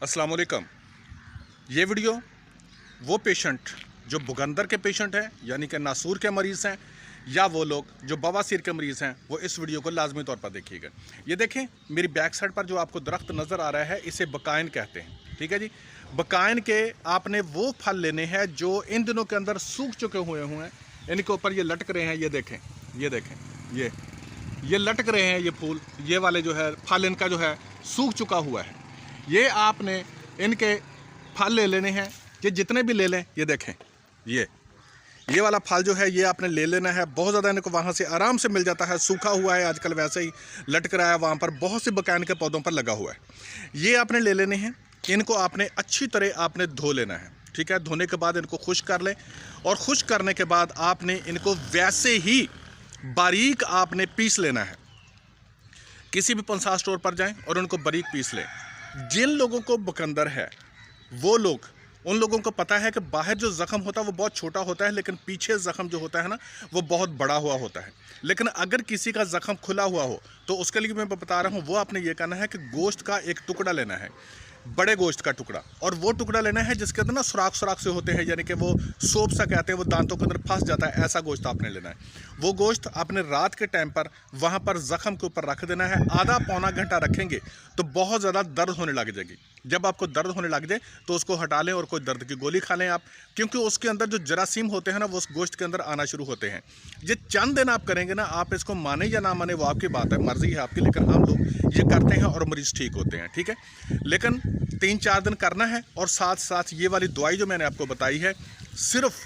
अस्सलाम वालेकुम। ये वीडियो वो पेशेंट जो बुगंदर के पेशेंट हैं यानी कि नासूर के मरीज़ हैं या वो लोग जो बवासीर के मरीज़ हैं वो इस वीडियो को लाजमी तौर पर देखिएगा। ये देखें मेरी बैक साइड पर जो आपको दरख्त नज़र आ रहा है इसे बकाइन कहते हैं, ठीक है जी। बकाइन के आपने वो फल लेने हैं जो इन दिनों के अंदर सूख चुके हुए हैं, इनके ऊपर ये लटक रहे हैं। ये देखें ये लटक रहे हैं, ये फूल, ये वाले जो है फल इनका जो है सूख चुका हुआ है। ये आपने इनके फल ले लेने हैं, ये जितने भी ले लें। ये देखें ये वाला फल जो है ये आपने ले लेना है। बहुत ज़्यादा इनको वहाँ से आराम से मिल जाता है, सूखा हुआ है, आजकल वैसे ही लटक रहा है, वहाँ पर बहुत से बकाइन के पौधों पर लगा हुआ है। ये आपने ले लेने हैं, इनको आपने अच्छी तरह आपने धो लेना है, ठीक है। धोने के बाद इनको खुश्क कर लें और खुश्क करने के बाद आपने इनको वैसे ही बारीक आपने पीस लेना है। किसी भी पंसार स्टोर पर जाएं और उनको बारीक पीस लें। जिन लोगों को बकंदर है वो लोग, उन लोगों को पता है कि बाहर जो ज़ख़म होता है वो बहुत छोटा होता है, लेकिन पीछे ज़ख़म जो होता है ना वो बहुत बड़ा हुआ होता है। लेकिन अगर किसी का ज़ख़म खुला हुआ हो तो उसके लिए मैं बता रहा हूँ, वो आपने ये करना है कि गोश्त का एक टुकड़ा लेना है, बड़े गोश्त का टुकड़ा, और वो टुकड़ा लेना है जिसके अंदर ना सुराख से होते हैं, यानी कि वो सोप सा कहते हैं, वो दांतों के अंदर फंस जाता है, ऐसा गोश्त आपने लेना है। वो गोश्त आपने रात के टाइम पर वहाँ पर ज़ख़म के ऊपर रख देना है। आधा पौना घंटा रखेंगे तो बहुत ज़्यादा दर्द होने लग जाएगी। जब आपको दर्द होने लग जाए तो उसको हटा लें और कोई दर्द की गोली खा लें आप, क्योंकि उसके अंदर जो जरासीम होते हैं ना वो उस गोश्त के अंदर आना शुरू होते हैं। ये चंद दिन आप करेंगे ना, आप इसको माने या ना माने वो आपकी बात है, मर्जी है आपकी, लेकिन हम लोग ये करते हैं और मरीज़ ठीक होते हैं, ठीक है। लेकिन 3-4 दिन करना है और साथ साथ ये वाली दवाई जो मैंने आपको बताई है, सिर्फ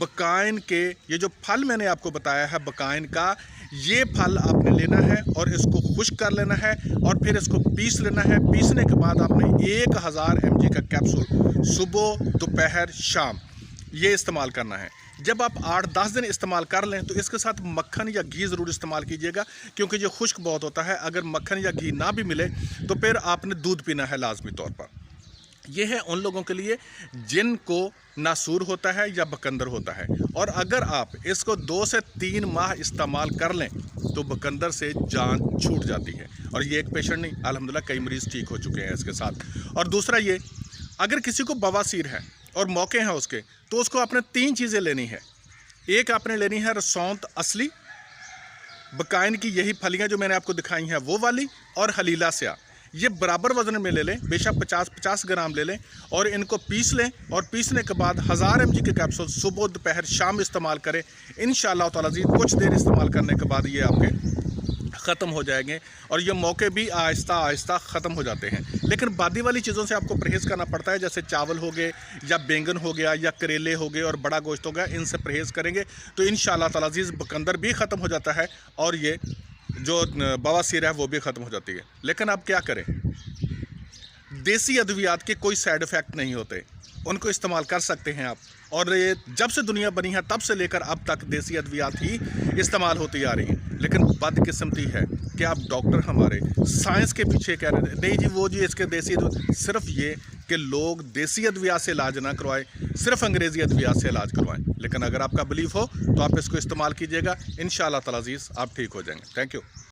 बकाइन के ये जो फल मैंने आपको बताया है बकाइन का, ये फल आपने लेना है और इसको खुश्क कर लेना है और फिर इसको पीस लेना है। पीसने के बाद आपने 1000 mg का कैप्सूल सुबह दोपहर शाम ये इस्तेमाल करना है। जब आप 8-10 दिन इस्तेमाल कर लें तो इसके साथ मक्खन या घी ज़रूर इस्तेमाल कीजिएगा, क्योंकि ये खुश्क बहुत होता है। अगर मक्खन या घी ना भी मिले तो फिर आपने दूध पीना है लाजमी तौर पर। यह है उन लोगों के लिए जिनको नासूर होता है या बकंदर होता है, और अगर आप इसको 2 से 3 माह इस्तेमाल कर लें तो बकंदर से जान छूट जाती है। और ये एक पेशेंट नहीं, अल्हम्दुलिल्लाह कई मरीज़ ठीक हो चुके हैं इसके साथ। और दूसरा ये, अगर किसी को बवासीर है और मौके हैं उसके, तो उसको आपने 3 चीज़ें लेनी है। एक आपने लेनी है रसौंत असली, बकाइन की यही फलियाँ जो मैंने आपको दिखाई हैं वो वाली, और हलीला स्या। ये बराबर वजन में ले लें, बेशक 50-50 ग्राम ले लें और इनको पीस लें। और पीसने के बाद 1000 mg के कैप्सूल सुबह दोपहर शाम इस्तेमाल करें। इंशाअल्लाह ताला जी कुछ देर इस्तेमाल करने के बाद ये आपके ख़त्म हो जाएंगे और ये मौके भी आहिस्ता आहिस्ता ख़त्म हो जाते हैं। लेकिन बादी वाली चीज़ों से आपको परहेज़ करना पड़ता है, जैसे चावल हो गए या बैंगन हो गया या करेले हो गए और बड़ा गोश्त हो गया, इनसे परहेज़ करेंगे तो इंशाअल्लाह ताला जी बकंदर भी ख़त्म हो जाता है और ये जो बवासीर है वो भी ख़त्म हो जाती है। लेकिन अब क्या करें, देसी अद्वियात के कोई साइड इफ़ेक्ट नहीं होते, उनको इस्तेमाल कर सकते हैं आप। और ये जब से दुनिया बनी है तब से लेकर अब तक देसी अद्वियात ही इस्तेमाल होती आ रही हैं। लेकिन बदकिस्मती है कि आप डॉक्टर हमारे साइंस के पीछे कह रहे हैं नहीं जी वो जी इसके देसी, सिर्फ ये कि लोग देसी अद्वियात से इलाज ना करवाएं, सिर्फ अंग्रेज़ी अद्वियात से इलाज करवाएं। लेकिन अगर आपका बिलीफ हो तो आप इसको इस्तेमाल कीजिएगा, इंशाअल्लाह ताला अज़ीज़ आप ठीक हो जाएंगे। Thank you.